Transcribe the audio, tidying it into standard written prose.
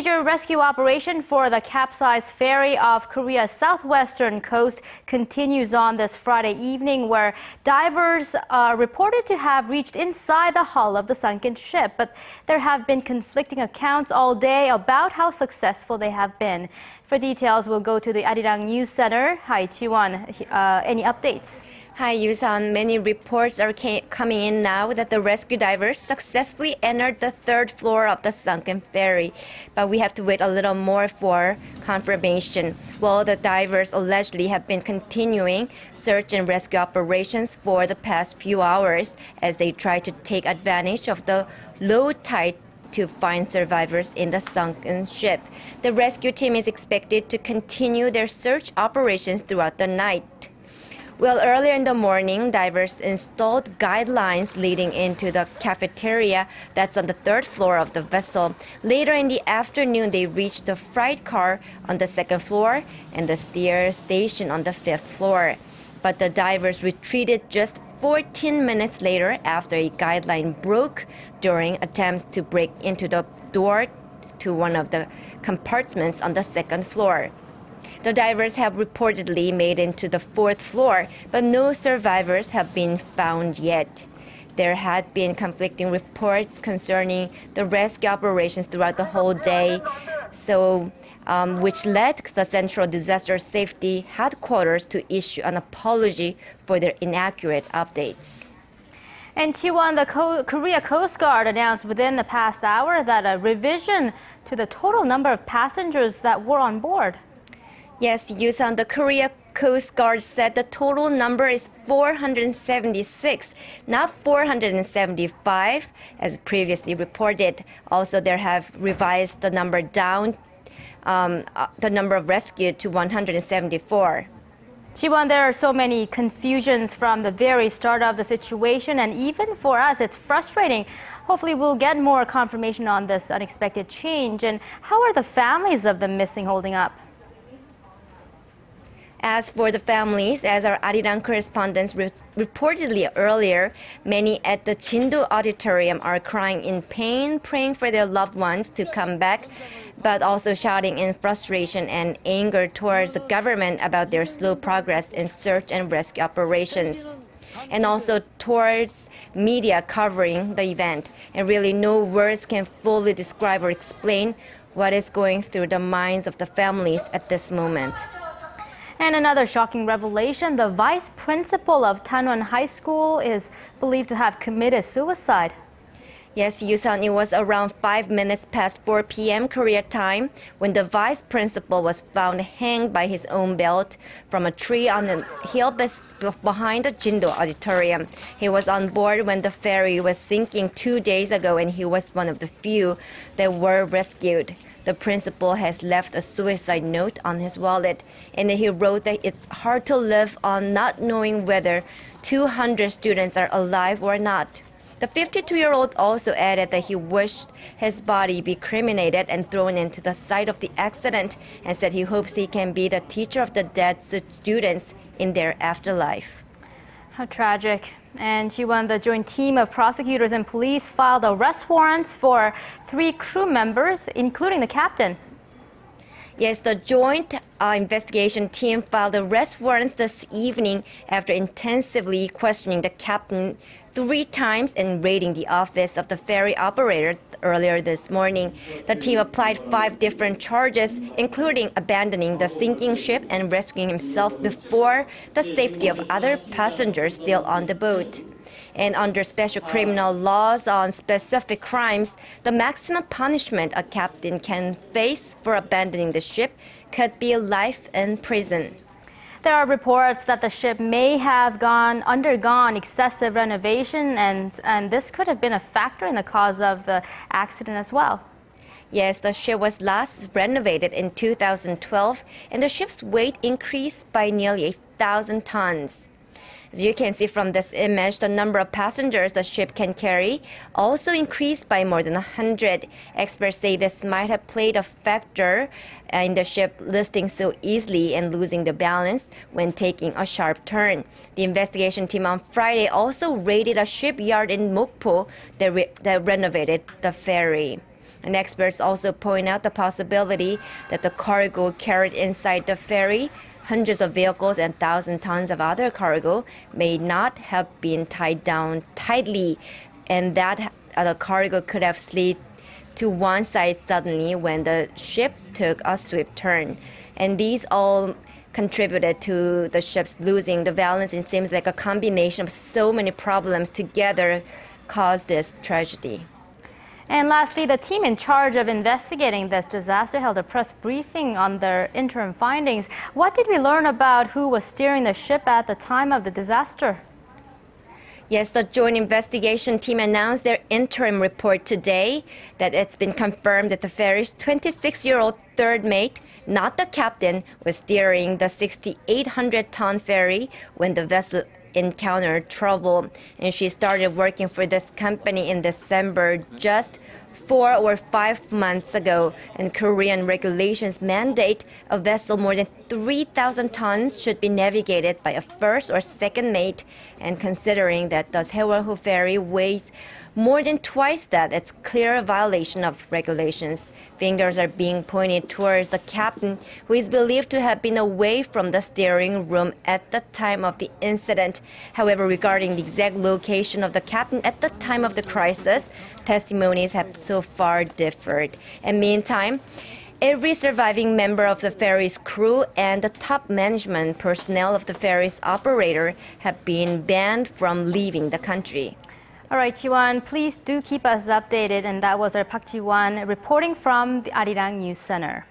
Major rescue operation for the capsized ferry off Korea's southwestern coast continues on this Friday evening, where divers are reported to have reached inside the hull of the sunken ship. But there have been conflicting accounts all day about how successful they have been. For details, we'll go to the Arirang News Center. Hi, Chiwon. Any updates? Hi, Yusan. Many reports are coming in now that the rescue divers successfully entered the third floor of the sunken ferry. But we have to wait a little more for confirmation. Well, the divers allegedly have been continuing search and rescue operations for the past few hours as they try to take advantage of the low tide to find survivors in the sunken ship. The rescue team is expected to continue their search operations throughout the night. Well, earlier in the morning, divers installed guidelines leading into the cafeteria that's on the third floor of the vessel. Later in the afternoon, they reached the freight car on the second floor and the steer station on the fifth floor. But the divers retreated just 14 minutes later after a guideline broke during attempts to break into the door to one of the compartments on the second floor. The divers have reportedly made it to the fourth floor, but no survivors have been found yet. There had been conflicting reports concerning the rescue operations throughout the whole day, which led the Central Disaster Safety Headquarters to issue an apology for their inaccurate updates. And Chiwon, the Korea Coast Guard announced within the past hour that a revision to the total number of passengers that were on board. Yes, Yusan, the Korea Coast Guard said the total number is 476, not 475, as previously reported. Also, they have revised the number down, the number of rescued to 174. Chiwon, there are so many confusions from the very start of the situation, and even for us, it's frustrating. Hopefully, we'll get more confirmation on this unexpected change. And how are the families of the missing holding up? As for the families, as our Arirang correspondents reportedly earlier, many at the Jindo Auditorium are crying in pain, praying for their loved ones to come back, but also shouting in frustration and anger towards the government about their slow progress in search and rescue operations, and also towards media covering the event. And really, no words can fully describe or explain what is going through the minds of the families at this moment. And another shocking revelation, the vice principal of Tanwon High School is believed to have committed suicide. Yes, Yusan, it was around 5 minutes past 4 p.m. Korea time when the vice principal was found hanged by his own belt from a tree on the hill behind the Jindo Auditorium. He was on board when the ferry was sinking 2 days ago, and he was one of the few that were rescued. The principal has left a suicide note on his wallet, and he wrote that it's hard to live on not knowing whether 200 students are alive or not. The 52-year-old also added that he wished his body be cremated and thrown into the site of the accident, and said he hopes he can be the teacher of the dead students in their afterlife. How tragic. And Jiwon, the joint team of prosecutors and police filed arrest warrants for 3 crew members, including the captain. Yes, the joint investigation team filed arrest warrants this evening after intensively questioning the captain 3 times and raiding the office of the ferry operator earlier this morning. The team applied 5 different charges, including abandoning the sinking ship and rescuing himself before the safety of other passengers still on the boat. And under special criminal laws on specific crimes, the maximum punishment a captain can face for abandoning the ship could be life in prison. There are reports that the ship may have undergone excessive renovation, and this could have been a factor in the cause of the accident as well. Yes, the ship was last renovated in 2012, and the ship's weight increased by nearly 1,000 tons. As you can see from this image, the number of passengers the ship can carry also increased by more than 100. Experts say this might have played a factor in the ship listing so easily and losing the balance when taking a sharp turn. The investigation team on Friday also raided a shipyard in Mokpo that renovated the ferry. And experts also point out the possibility that the cargo carried inside the ferry, hundreds of vehicles and 1,000 tons of other cargo, may not have been tied down tightly, and that the cargo could have slid to one side suddenly when the ship took a swift turn. And these all contributed to the ship's losing the balance. It seems like a combination of so many problems together caused this tragedy. And lastly, the team in charge of investigating this disaster held a press briefing on their interim findings. What did we learn about who was steering the ship at the time of the disaster? Yes, the Joint Investigation Team announced their interim report today that it's been confirmed that the ferry's 26-year-old third mate, not the captain, was steering the 6,800-ton ferry when the vessel encountered trouble. And she started working for this company in December, just 4 or 5 months ago, and Korean regulations mandate a vessel more than 3,000 tons should be navigated by a first or second mate. And considering that the Sewol ferry weighs more than twice that, it's clear violation of regulations. Fingers are being pointed towards the captain, who is believed to have been away from the steering room at the time of the incident. However, regarding the exact location of the captain at the time of the crisis, testimonies have so far differed. And meantime, every surviving member of the ferry's crew and the top management personnel of the ferry's operator have been banned from leaving the country. All right, Jiwon, please do keep us updated. And that was our Park Jiwon reporting from the Arirang News Center.